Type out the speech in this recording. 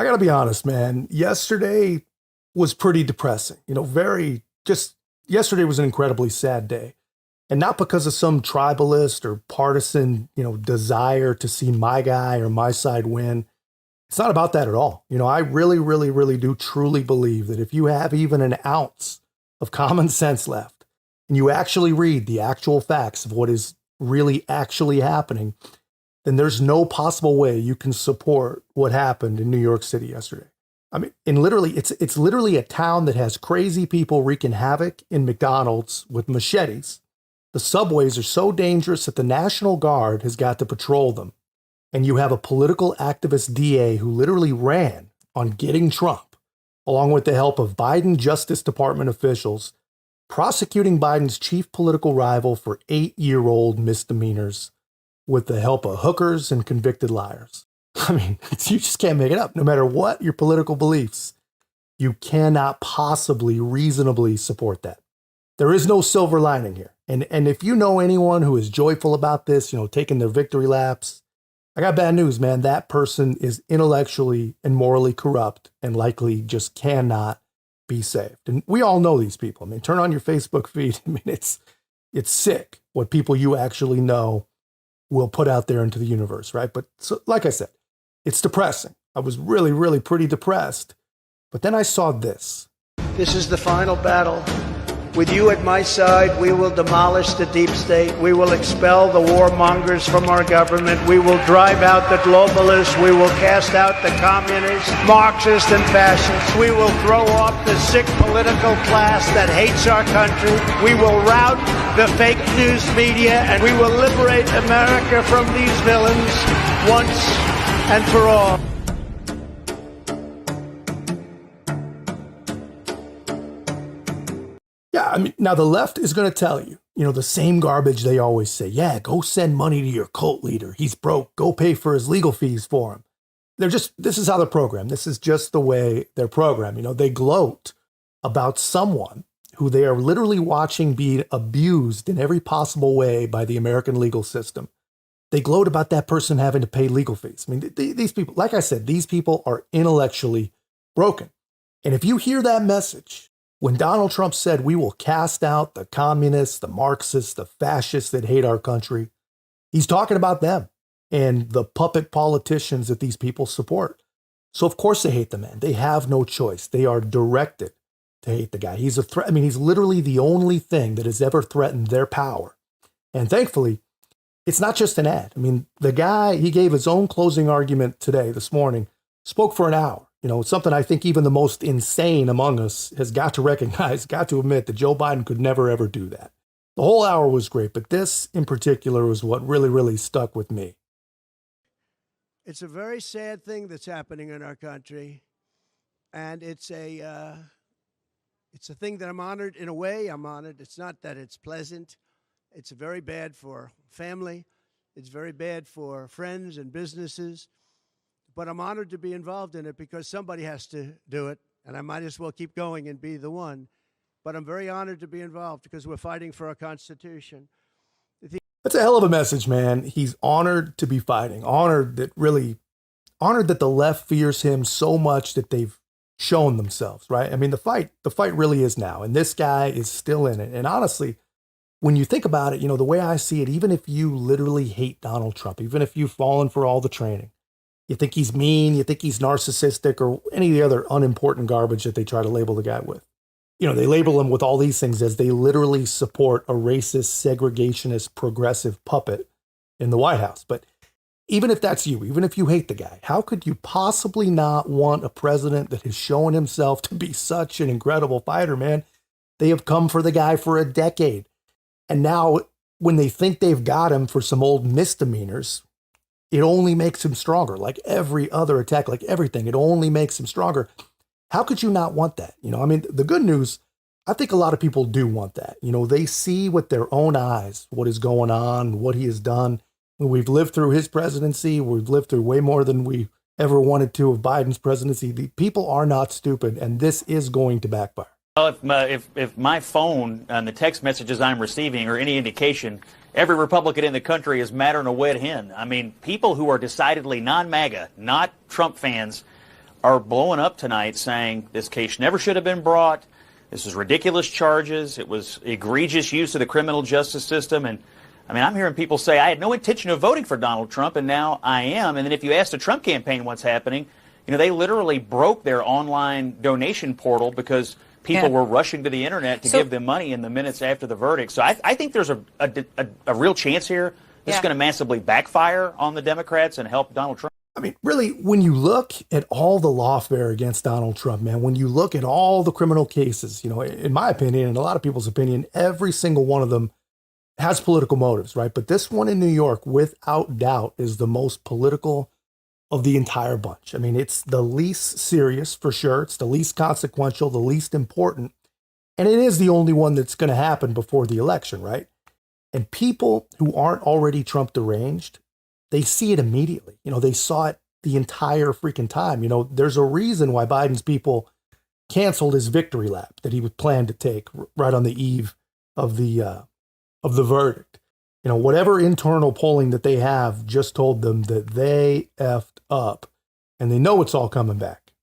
I got to be honest, man. Yesterday was pretty depressing. Very just yesterday was an incredibly sad day. And not because of some tribalist or partisan, desire to see my guy or my side win. It's not about that at all. I really, really, really do truly believe that if you have even an ounce of common sense left and you actually read the actual facts of what is really actually happening, then there's no possible way you can support what happened in New York City yesterday. I mean, it's literally a town that has crazy people wreaking havoc in McDonald's with machetes. The subways are so dangerous that the National Guard has got to patrol them. And you have a political activist DA who literally ran on getting Trump, along with the help of Biden Justice Department officials, prosecuting Biden's chief political rival for 8-year-old misdemeanors with the help of hookers and convicted liars. I mean, you just can't make it up. No matter what your political beliefs, you cannot possibly reasonably support that. There is no silver lining here. And if you know anyone who is joyful about this, taking their victory laps, I got bad news, man. That person is intellectually and morally corrupt and likely just cannot be saved. And we all know these people. I mean, turn on your Facebook feed. I mean, it's sick what people you actually know will put out there into the universe, right? But so, like I said, it's depressing. I was really, really pretty depressed. But then I saw this. This is the final battle. With you at my side, we will demolish the deep state. We will expel the warmongers from our government. We will drive out the globalists. We will cast out the communists, Marxists, and fascists. We will throw off the sick political class that hates our country. We will rout the fake news media, and we will liberate America from these villains once and for all. Yeah, I mean, now the left is going to tell you, the same garbage they always say. Yeah, go send money to your cult leader. He's broke. Go pay for his legal fees for him. This is how they're programmed. This is just the way they're programmed. They gloat about someone who they are literally watching be abused in every possible way by the American legal system. They gloat about that person having to pay legal fees. I mean, these people, like I said, these people are intellectually broken. And if you hear that message, when Donald Trump said we will cast out the communists, the Marxists, the fascists that hate our country, he's talking about them and the puppet politicians that these people support. So of course they hate the man. They have no choice. They are directed to hate the guy. He's a threat. I mean, he's literally the only thing that has ever threatened their power. And thankfully, it's not just an ad. I mean, the guy, he gave his own closing argument this morning, spoke for an hour. Something I think even the most insane among us has got to recognize, got to admit that Joe Biden could never, ever do that. The whole hour was great, but this in particular was what really, really stuck with me. It's a very sad thing that's happening in our country, and it's a thing that I'm honored. In a way, I'm honored. It's not that it's pleasant. It's very bad for family. It's very bad for friends and businesses. But I'm honored to be involved in it because somebody has to do it, and I might as well keep going and be the one. But I'm very honored to be involved because we're fighting for our Constitution. That's a hell of a message, man. He's honored to be fighting, honored that the left fears him so much that they've shown themselves, right? I mean, the fight really is now, and this guy is still in it. And honestly, when you think about it, the way I see it, even if you literally hate Donald Trump, even if you've fallen for all the training, you think he's mean, you think he's narcissistic, or any of the other unimportant garbage that they try to label the guy with. They label him with all these things as they literally support a racist, segregationist, progressive puppet in the White House. But even if that's you, even if you hate the guy, how could you possibly not want a president that has shown himself to be such an incredible fighter, man? They have come for the guy for a decade. And now when they think they've got him for some old misdemeanors, it only makes him stronger. Like every other attack, like everything, it only makes him stronger. How could you not want that? I mean, the good news, I think a lot of people do want that. They see with their own eyes what is going on, what he has done. We've lived through his presidency. We've lived through way more than we ever wanted to of Biden's presidency. The people are not stupid, and this is going to backfire. Well, if my phone and the text messages I'm receiving are any indication, every Republican in the country is madder than a wet hen. I mean, people who are decidedly non-MAGA, not Trump fans, are blowing up tonight saying this case never should have been brought. This is ridiculous charges. It was egregious use of the criminal justice system. And I mean, I'm hearing people say, I had no intention of voting for Donald Trump, and now I am. And then if you ask the Trump campaign what's happening, you know, they literally broke their online donation portal because people were rushing to the internet to give them money in the minutes after the verdict. So I think there's a real chance here. This is going to massively backfire on the Democrats and help Donald Trump. I mean, really, when you look at all the lawfare against Donald Trump, man, when you look at all the criminal cases, you know, in my opinion, and a lot of people's opinion, every single one of them has political motives, right? But this one in New York, without doubt, is the most political of the entire bunch. I mean, it's the least serious for sure. It's the least consequential, the least important. And it is the only one that's going to happen before the election, right? And people who aren't already Trump deranged, they see it immediately. You know, they saw it the entire freaking time. You know, there's a reason why Biden's people canceled his victory lap that he was planned to take right on the eve of the verdict. You know, whatever internal polling that they have just told them that they effed up, and they know it's all coming back.